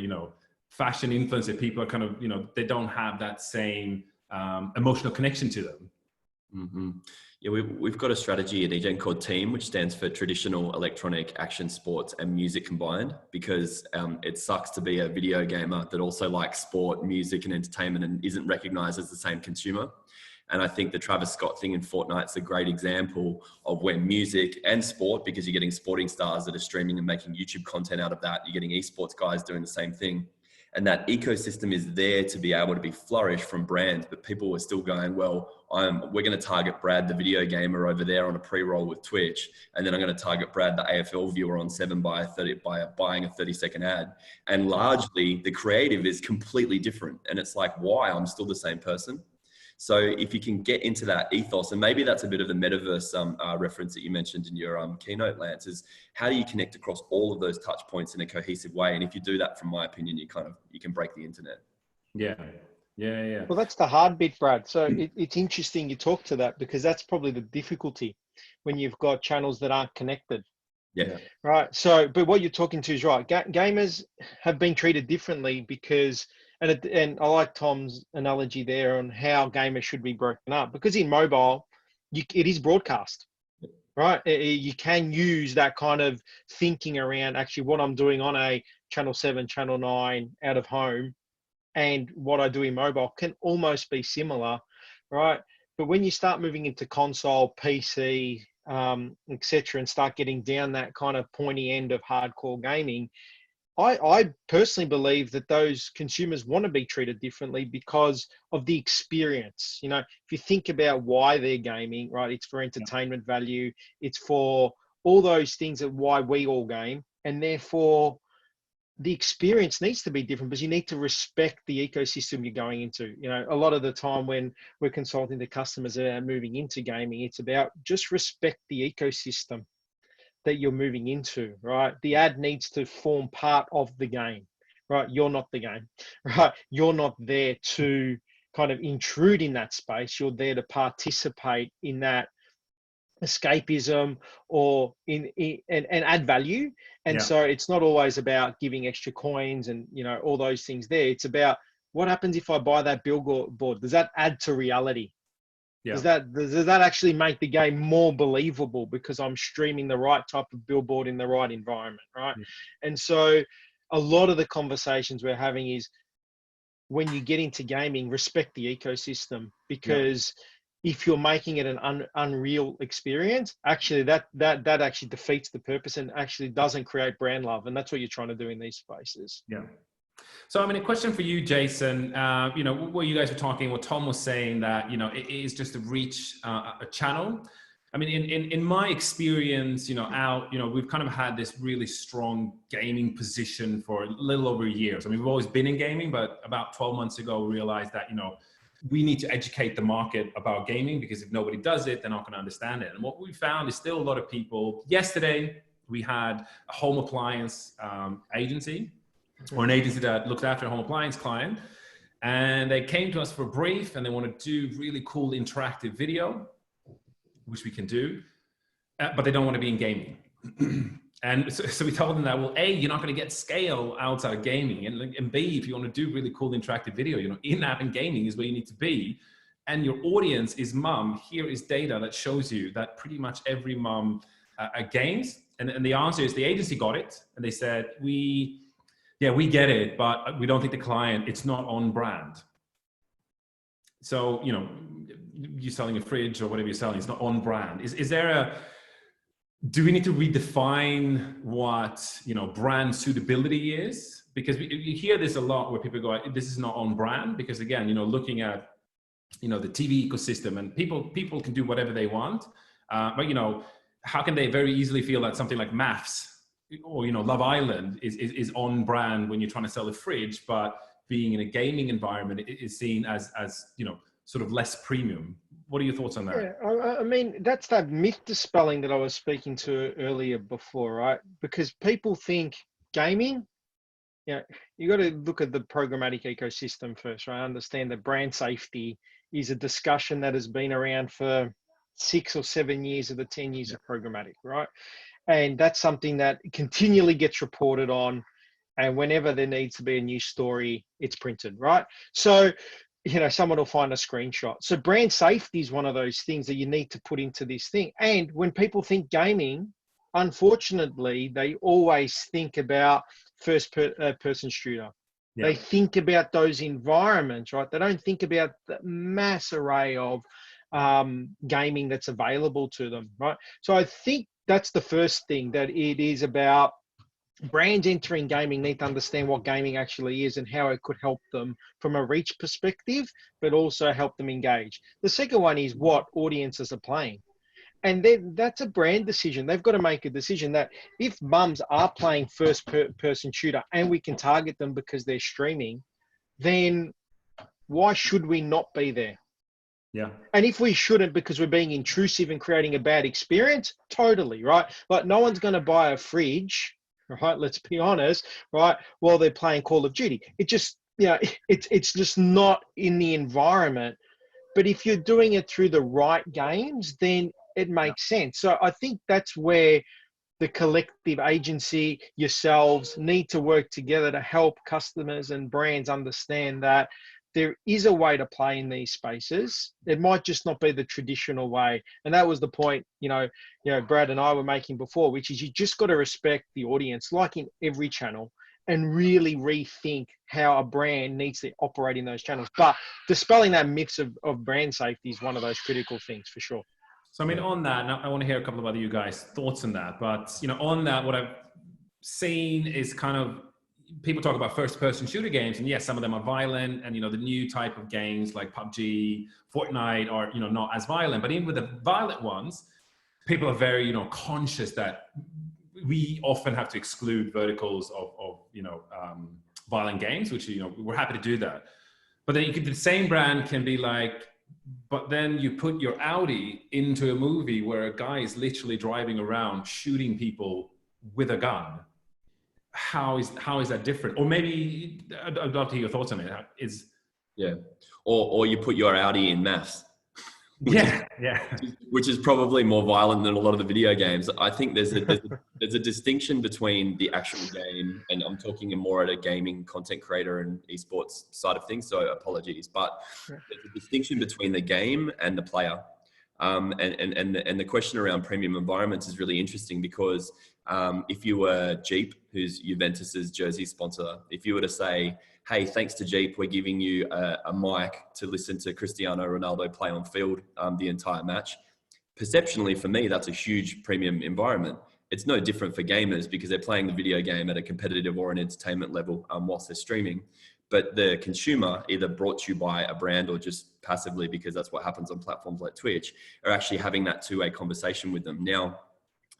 fashion influencer people are kind of, they don't have that same emotional connection to them. Mm-hmm. Yeah, we've got a strategy at eGen called TEAM, which stands for Traditional, Electronic, Action, Sports and Music Combined, because it sucks to be a video gamer that also likes sport, music and entertainment and isn't recognized as the same consumer. And I think the Travis Scott thing in Fortnite's a great example of where music and sport, because you're getting sporting stars that are streaming and making YouTube content out of that. You're getting esports guys doing the same thing. And that ecosystem is there to be able to be flourished from brands, but people are still going, well, we're going to target Brad, the video gamer over there on a pre-roll with Twitch. And then I'm going to target Brad, the AFL viewer on 7 by buying a 30-second ad. And largely the creative is completely different. And it's like, why? I'm still the same person. So if you can get into that ethos, and maybe that's a bit of the metaverse reference that you mentioned in your keynote, Lance, is how do you connect across all of those touch points in a cohesive way? And if you do that, from my opinion, you can break the internet. Yeah. Well, that's the hard bit, Brad. So it's interesting you talk to that, because that's probably the difficulty when you've got channels that aren't connected. Yeah. Right. So, but what you're talking to is right. Gamers have been treated differently because, and I like Tom's analogy there on how gamers should be broken up, because in mobile, it is broadcast, right? You can use that kind of thinking around actually what I'm doing on a channel 7, channel 9 out of home and what I do in mobile can almost be similar, right? But when you start moving into console, PC, etc., and start getting down that kind of pointy end of hardcore gaming, I personally believe that those consumers want to be treated differently because of the experience. You know, if you think about why they're gaming, right? It's for entertainment value. It's for all those things that why we all game, and therefore the experience needs to be different because you need to respect the ecosystem you're going into. You know, a lot of the time when we're consulting the customers that are moving into gaming, it's about just respect the ecosystem that you're moving into, right? The ad needs to form part of the game, right? You're not the game, right? You're not there to kind of intrude in that space. You're there to participate in that escapism or and add value. And so it's not always about giving extra coins and, you know, all those things there. It's about what happens if I buy that billboard? Does that add to reality? Does that actually make the game more believable because I'm streaming the right type of billboard in the right environment, right? And so a lot of the conversations we're having is when you get into gaming, respect the ecosystem, because if you're making it an unreal experience, actually that actually defeats the purpose and actually doesn't create brand love. And that's what you're trying to do in these spaces. Yeah. So, I mean, a question for you, Jason, you know, what you guys were talking, what Tom was saying that, you know, it is just to reach a channel. I mean, in my experience, you know, we've kind of had this really strong gaming position for a little over a year. So, I mean, we've always been in gaming, but about 12 months ago, we realized that, you know, we need to educate the market about gaming because if nobody does it, they're not going to understand it. And what we found is still a lot of people. Yesterday, we had a home appliance agency or an agency that looks after a home appliance client. And they came to us for a brief and they want to do really cool interactive video, which we can do, but they don't want to be in gaming. And so we told them that, well, A, you're not going to get scale outside of gaming. And B, if you want to do really cool interactive video, you know, in-app and gaming is where you need to be. And your audience is mum. Here is data that shows you that pretty much every mum games. And the answer is the agency got it. And they said, we get it, but we don't think the client, it's not on brand. So, you know, you're selling a fridge or whatever you're selling, it's not on brand. Do we need to redefine what, you know, brand suitability is? Because you hear this a lot where people go, this is not on brand, because again, you know, looking at, you know, the TV ecosystem and people can do whatever they want. But, you know, how can they very easily feel that something like Maths or, you know, Love Island is on brand when you're trying to sell a fridge, but being in a gaming environment is seen as, you know, sort of less premium. What are your thoughts on that? Yeah, I mean, that's that myth dispelling that I was speaking to earlier before, right? Because people think gaming, you know, you got to look at the programmatic ecosystem first, right? Understand that brand safety is a discussion that has been around for 6 or 7 years of the 10 years of programmatic, right? And that's something that continually gets reported on. And whenever there needs to be a new story, it's printed, right? So, you know, someone will find a screenshot. So brand safety is one of those things that you need to put into this thing. And when people think gaming, unfortunately, they always think about person shooter. Yeah. They think about those environments, right? They don't think about the mass array of gaming that's available to them, right? So I think that's the first thing, that it is about brands entering gaming need to understand what gaming actually is and how it could help them from a reach perspective, but also help them engage. The second one is what audiences are playing. And then that's a brand decision. They've got to make a decision that if mums are playing person shooter and we can target them because they're streaming, then why should we not be there? Yeah. And if we shouldn't because we're being intrusive and creating a bad experience, totally, right? But no one's going to buy a fridge, right? Let's be honest, right? While they're playing Call of Duty. It just, you know, it's just not in the environment. But if you're doing it through the right games, then it makes sense. So I think that's where the collective agency, yourselves, need to work together to help customers and brands understand that there is a way to play in these spaces. It might just not be the traditional way. And that was the point, Brad and I were making before, which is you just got to respect the audience, like in every channel, and really rethink how a brand needs to operate in those channels. But dispelling that myths of brand safety is one of those critical things for sure. So, I mean, on that, I want to hear a couple of other you guys' thoughts on that. But, on that, what I've seen is kind of, people talk about first-person shooter games, and yes, some of them are violent, and the new type of games like PUBG, Fortnite are not as violent. But even with the violent ones, people are very conscious that we often have to exclude verticals of violent games, which we're happy to do that. But then the same brand can be like, but then you put your Audi into a movie where a guy is literally driving around shooting people with a gun. How is that different? Or maybe I'd love to hear your thoughts on it. Or you put your Audi in maths. Which is probably more violent than a lot of the video games. I think there's a distinction between the actual game, and I'm talking more at a gaming content creator and esports side of things, so apologies, but there's a distinction between the game and the player. And the question around premium environments is really interesting because if you were Jeep, who's Juventus's jersey sponsor, if you were to say, hey, thanks to Jeep, we're giving you a mic to listen to Cristiano Ronaldo play on field the entire match. Perceptionally, for me, that's a huge premium environment. It's no different for gamers because they're playing the video game at a competitive or an entertainment level whilst they're streaming. But the consumer, either brought to you by a brand or just passively, because that's what happens on platforms like Twitch, are actually having that two-way conversation with them. Now,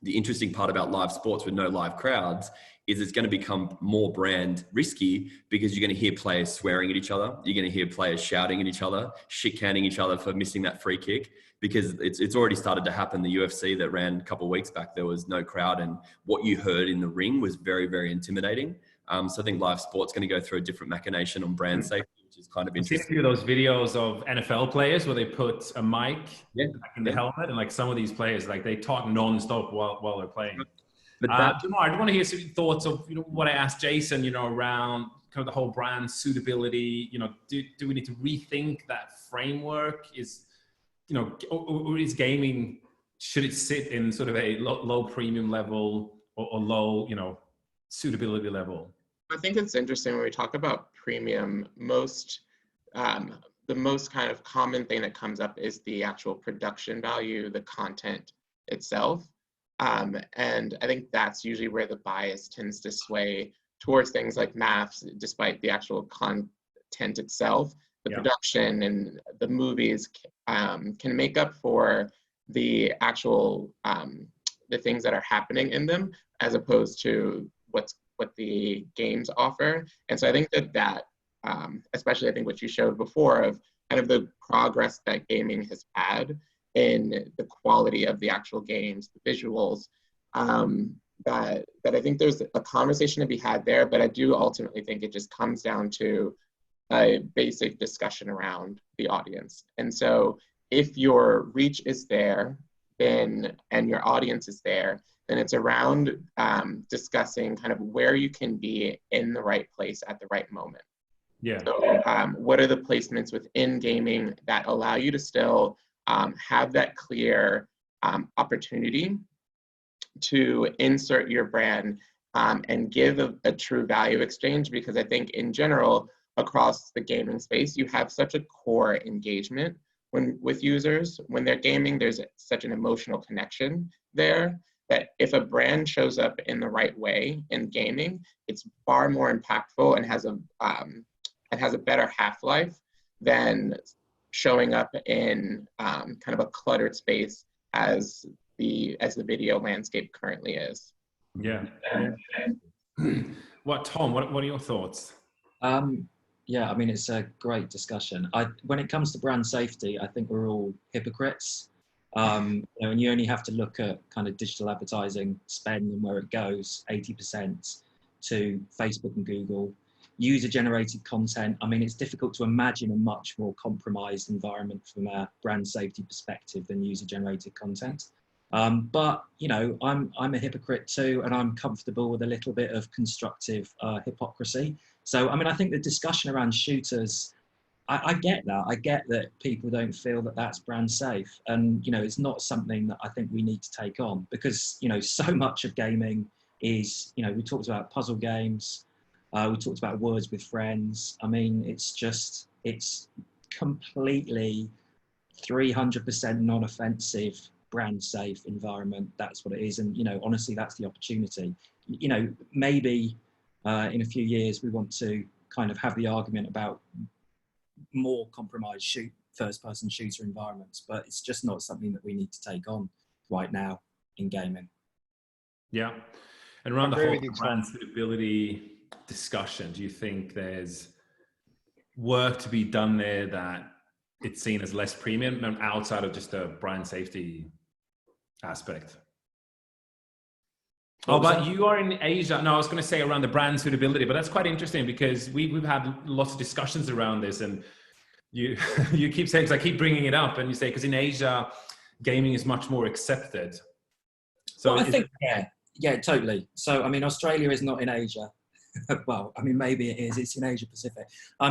the interesting part about live sports with no live crowds is it's going to become more brand risky because you're going to hear players swearing at each other. You're going to hear players shouting at each other, shit-canning each other for missing that free kick, because it's already started to happen. The UFC that ran a couple of weeks back, there was no crowd, and what you heard in the ring was very, very intimidating. So I think live sport's going to go through a different machination on brand safety, which is kind of interesting. I've seen a few of those videos of NFL players where they put a mic in the helmet, and like some of these players, like they talk non-stop while they're playing. But Jamar, I want to hear some thoughts of what I asked Jason, around kind of the whole brand suitability. Do we need to rethink that framework? Or is gaming, should it sit in sort of a low premium level or low suitability level? I think it's interesting when we talk about premium, the most kind of common thing that comes up is the actual production value, the content itself. And I think that's usually where the bias tends to sway towards things like maths, despite the actual content itself. The production and the movies can make up for the actual, the things that are happening in them, as opposed to what the games offer. And so I think that especially I think what you showed before of kind of the progress that gaming has had in the quality of the actual games, the visuals, that I think there's a conversation to be had there, but I do ultimately think it just comes down to a basic discussion around the audience. And so if your reach is there, and your audience is there, then it's around discussing kind of where you can be in the right place at the right moment. So what are the placements within gaming that allow you to still have that clear opportunity to insert your brand and give a true value exchange? Because I think in general, across the gaming space, you have such a core engagement with users. When they're gaming, there's such an emotional connection there that if a brand shows up in the right way in gaming, it's far more impactful and has a better half-life than showing up in kind of a cluttered space as the video landscape currently is. Tom, what are your thoughts? Yeah, I mean, it's a great discussion. When it comes to brand safety, I think we're all hypocrites. And you only have to look at kind of digital advertising spend and where it goes, 80% to Facebook and Google. User-generated content, I mean, it's difficult to imagine a much more compromised environment from a brand safety perspective than user-generated content. But, I'm a hypocrite too, and I'm comfortable with a little bit of constructive hypocrisy. So, I mean, I think the discussion around shooters I get that. I get that people don't feel that that's brand safe. And, it's not something that I think we need to take on because, so much of gaming is, we talked about puzzle games. We talked about words with friends. I mean, it's completely 300% non-offensive, brand safe environment. That's what it is. And, honestly, that's the opportunity. Maybe in a few years, we want to kind of have the argument about more compromised first-person shooter environments, but it's just not something that we need to take on right now in gaming. Yeah. And around the whole brand suitability discussion, do you think there's work to be done there that it's seen as less premium and outside of just a brand safety aspect? Oh, but you are in Asia. No, I was going to say around the brand suitability, but that's quite interesting because we've had lots of discussions around this, and you you keep saying, because I keep bringing it up, and you say because in Asia, gaming is much more accepted. So well, I think yeah, totally. So I mean, Australia is not in Asia. Well, I mean, maybe it is. It's in Asia Pacific.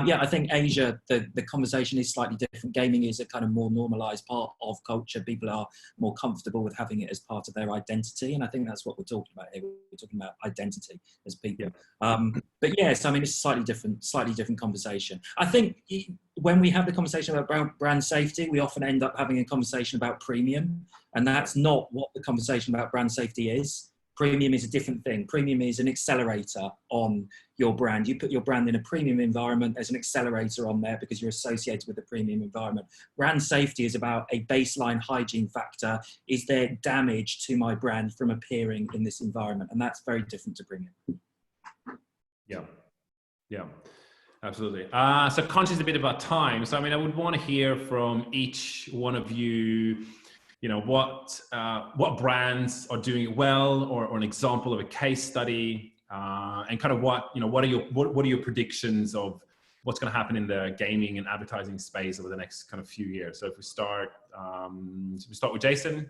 Yeah, I think Asia, the conversation is slightly different. Gaming is a kind of more normalized part of culture. People are more comfortable with having it as part of their identity. And I think that's what we're talking about here. We're talking about identity as people. Yeah. But yes, I mean, it's a slightly different conversation. I think when we have the conversation about brand safety, we often end up having a conversation about premium. And that's not what the conversation about brand safety is. Premium is a different thing. Premium is an accelerator on your brand. You put your brand in a premium environment, there's an accelerator on there because you're associated with the premium environment. Brand safety is about a baseline hygiene factor. Is there damage to my brand from appearing in this environment? And that's very different to premium. Yeah, absolutely. So conscious a bit about time. So, I mean, I would want to hear from each one of you, what brands are doing it well, or an example of a case study, and kind of what are your predictions of what's going to happen in the gaming and advertising space over the next kind of few years. So if we start with Jason.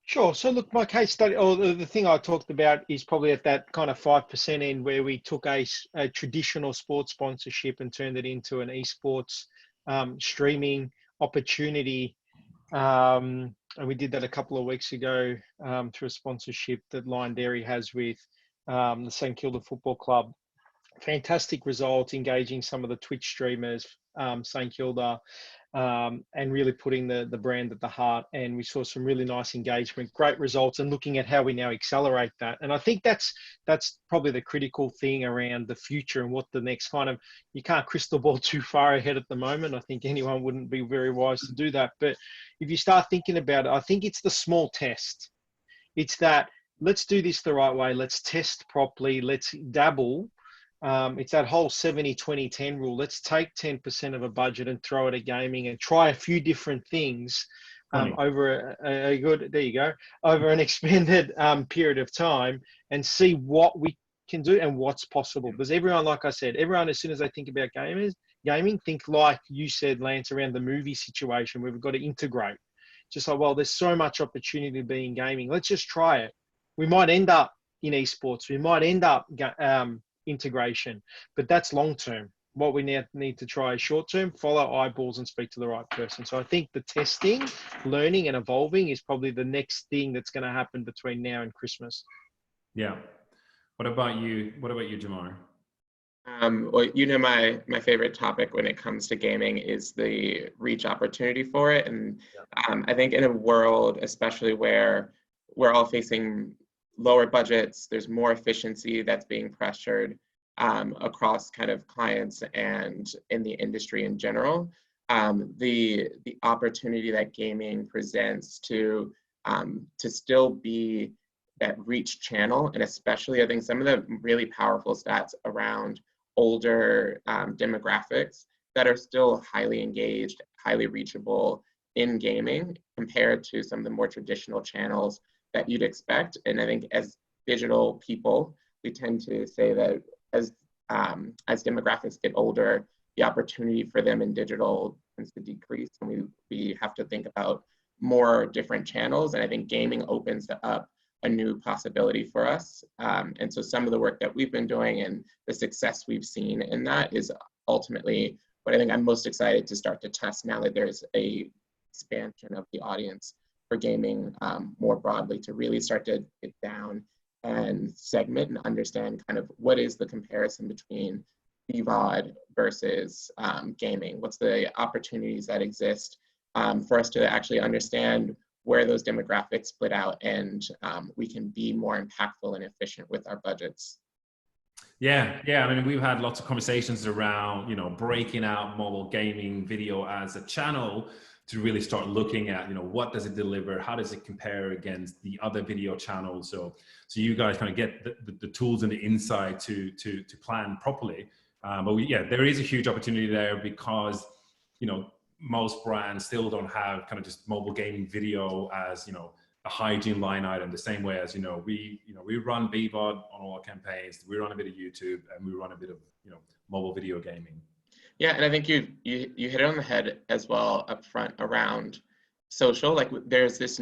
Sure. So look, my case study, or the thing I talked about, is probably at that kind of 5% end where we took a traditional sports sponsorship and turned it into an esports streaming opportunity. And we did that a couple of weeks ago through a sponsorship that Lion Dairy has with the St Kilda Football Club. Fantastic result, engaging some of the Twitch streamers, St Kilda, and really putting the brand at the heart. And we saw some really nice engagement, great results, and looking at how we now accelerate that. And I think that's probably the critical thing around the future and what the next kind of, you can't crystal ball too far ahead at the moment. I think anyone wouldn't be very wise to do that. But if you start thinking about it, I think it's the small test. It's that, let's do this the right way. Let's test properly. Let's dabble. It's that whole 70-20-10 rule. Let's take 10% of a budget and throw it at gaming and try a few different things over over an expanded period of time, and see what we can do and what's possible. Because everyone, like I said, as soon as they think about gaming, think like you said, Lance, around the movie situation where we've got to integrate. Just like, well, there's so much opportunity to be in gaming. Let's just try it. We might end up in esports. We might end up integration, but that's long term. What we now need to try is short term, follow eyeballs and speak to the right person. So I think the testing, learning and evolving is probably the next thing that's going to happen between now and Christmas. Yeah. What about you, Jamar? Well, my favorite topic when it comes to gaming is the reach opportunity for it. And I think in a world, especially where we're all facing lower budgets, there's more efficiency that's being pressured across kind of clients and in the industry in general. The opportunity that gaming presents to still be that reach channel, and especially I think some of the really powerful stats around older demographics that are still highly engaged, highly reachable in gaming compared to some of the more traditional channels that you'd expect. And I think as digital people, we tend to say that as demographics get older, the opportunity for them in digital tends to decrease, and we have to think about more different channels. And I think gaming opens up a new possibility for us. And so some of the work that we've been doing and the success we've seen in that is ultimately what I think I'm most excited to start to test now that there's a expansion of the audience for gaming more broadly, to really start to get down and segment and understand kind of what is the comparison between VOD versus gaming. What's the opportunities that exist for us to actually understand where those demographics split out, and we can be more impactful and efficient with our budgets. Yeah. I mean, we've had lots of conversations around, you know, breaking out mobile gaming video as a channel to really start looking at, you know, what does it deliver? How does it compare against the other video channels? So you guys kind of get the tools and the insight to plan properly. But there is a huge opportunity there because, you know, most brands still don't have kind of just mobile gaming video as, you know, a hygiene line item, the same way as, we run BVOD on all our campaigns, we run a bit of YouTube, and we run a bit of, mobile video gaming. Yeah, and I think you hit it on the head as well up front around social. Like, there's this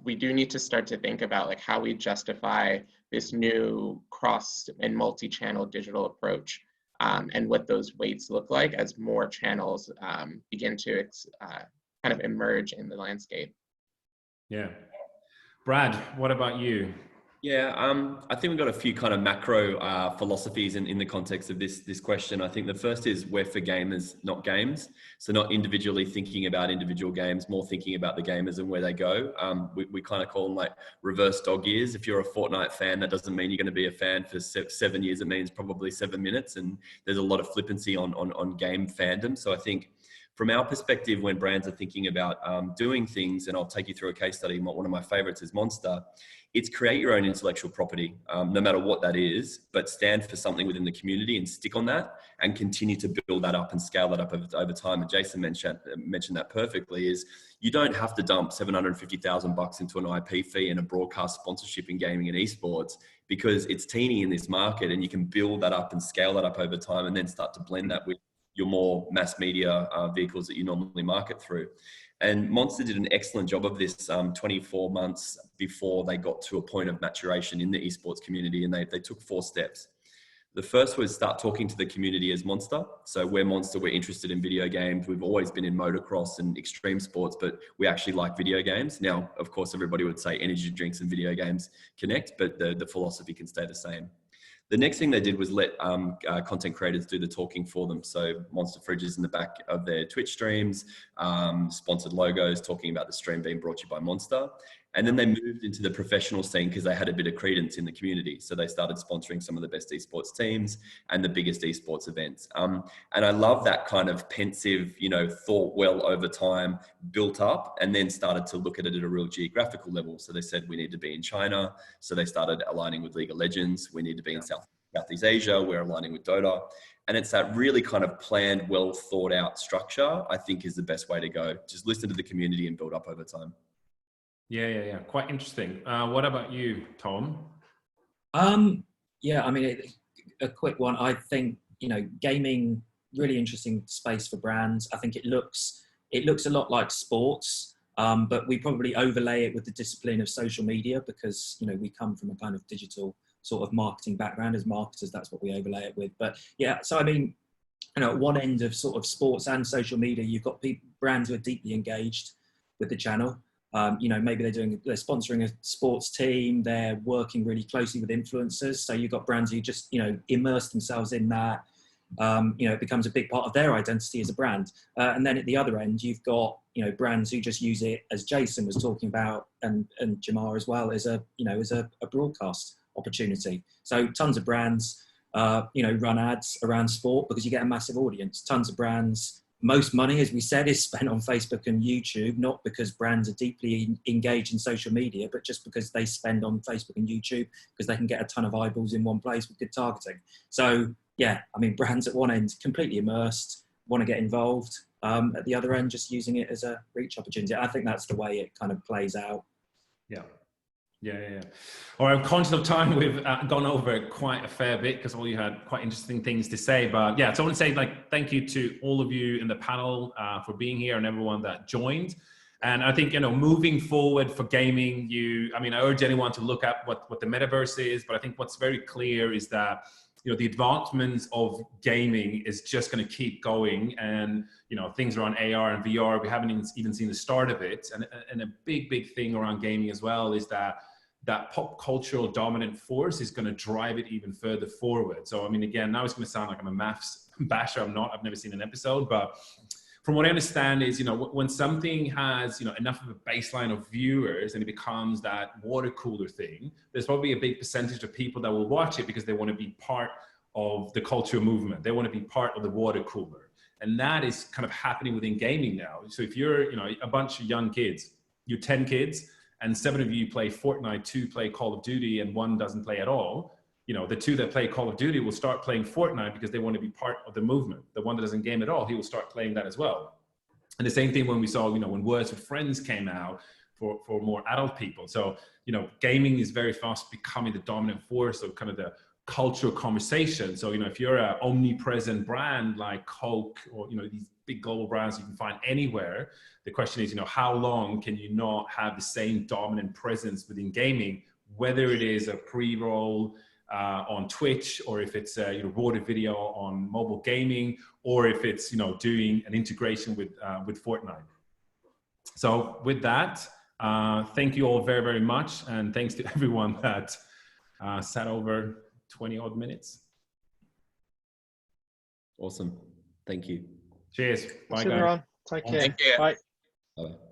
we do need to start to think about like how we justify this new cross and multi-channel digital approach, and what those weights look like as more channels begin to kind of emerge in the landscape. Yeah. Brad, what about you? Yeah, I think we've got a few kind of macro philosophies in the context of this question. I think the first is we're for gamers, not games. So not individually thinking about individual games, more thinking about the gamers and where they go. We kind of call them like reverse dog years. If you're a Fortnite fan, that doesn't mean you're going to be a fan for 7 years. It means probably 7 minutes. And there's a lot of flippancy on game fandom. So I think from our perspective, when brands are thinking about doing things, and I'll take you through a case study, one of my favorites is Monster, it's create your own intellectual property, no matter what that is, but stand for something within the community and stick on that and continue to build that up and scale that up over time. And Jason mentioned that perfectly, is you don't have to dump $750,000 into an IP fee and a broadcast sponsorship in gaming and esports, because it's teeny in this market, and you can build that up and scale that up over time and then start to blend that with your more mass media vehicles that you normally market through. And Monster did an excellent job of this 24 months before they got to a point of maturation in the esports community, and they took 4 steps. The first was start talking to the community as Monster. So we're Monster, we're interested in video games. We've always been in motocross and extreme sports, but we actually like video games. Now, of course, everybody would say energy drinks and video games connect, but the philosophy can stay the same. The next thing they did was let content creators do the talking for them. So Monster Fridges in the back of their Twitch streams, sponsored logos talking about the stream being brought to you by Monster. And then they moved into the professional scene because they had a bit of credence in the community. So they started sponsoring some of the best esports teams and the biggest esports events. And I love that kind of pensive, thought well over time, built up, and then started to look at it at a real geographical level. So they said, we need to be in China. So they started aligning with League of Legends. We need to be in Southeast Asia. We're aligning with Dota. And it's that really kind of planned, well thought out structure, I think, is the best way to go. Just listen to the community and build up over time. Yeah. Quite interesting. What about you, Tom? Yeah, I mean, a quick one. I think, gaming, really interesting space for brands. I think it looks a lot like sports, but we probably overlay it with the discipline of social media because, we come from a kind of digital sort of marketing background. As marketers, that's what we overlay it with. But yeah, so I mean, at one end of sort of sports and social media, you've got brands who are deeply engaged with the channel. Maybe they're sponsoring a sports team, they're working really closely with influencers. So you've got brands who just, immerse themselves in that. It becomes a big part of their identity as a brand. And then at the other end, you've got, brands who just use it, as Jason was talking about, and Jamar as well, as a broadcast opportunity. So tons of brands, run ads around sport because you get a massive audience. Tons of brands. Most money, as we said, is spent on Facebook and YouTube, not because brands are deeply engaged in social media, but just because they spend on Facebook and YouTube because they can get a ton of eyeballs in one place with good targeting. So yeah, I mean, brands at one end completely immersed, want to get involved. At the other end, just using it as a reach opportunity. I think that's the way it kind of plays out. Yeah. All right, I'm conscious of time. We've gone over quite a fair bit because all you had quite interesting things to say. But yeah, so I want to say thank you to all of you in the panel for being here and everyone that joined. And I think, moving forward for gaming, I urge anyone to look at what the metaverse is. But I think what's very clear is that you know, the advancements of gaming is just going to keep going, and you know, things around AR and VR, we haven't even seen the start of it. And a big thing around gaming as well is that pop cultural dominant force is going to drive it even further forward. So I mean, again, now it's going to sound like I'm a maths basher. I'm not. I've never seen an episode, but from what I understand is, you know, when something has, you know, enough of a baseline of viewers and it becomes that water cooler thing, there's probably a big percentage of people that will watch it because they want to be part of the cultural movement. They want to be part of the water cooler. And that is kind of happening within gaming now. So if you're, you know, a bunch of young kids, you're 10 kids and 7 of you play Fortnite, 2 play Call of Duty, and 1 doesn't play at all, you know, the 2 that play Call of Duty will start playing Fortnite because they want to be part of the movement. The one that doesn't game at all, he will start playing that as well. And the same thing when we saw, you know, when Words with Friends came out for more adult people. So, you know, gaming is very fast becoming the dominant force of kind of the cultural conversation. So, you know, if you're an omnipresent brand like Coke or, you know, these big global brands you can find anywhere, the question is, you know, how long can you not have the same dominant presence within gaming, whether it is a pre-roll on Twitch, or if it's a recorded video on mobile gaming, or if it's, you know, doing an integration with Fortnite. So with that, thank you all very, very much, and thanks to everyone that sat over 20 odd minutes. Awesome. Thank you. Cheers. Bye, Thanks, guys. everyone. Take care. Thank you. Bye. Bye.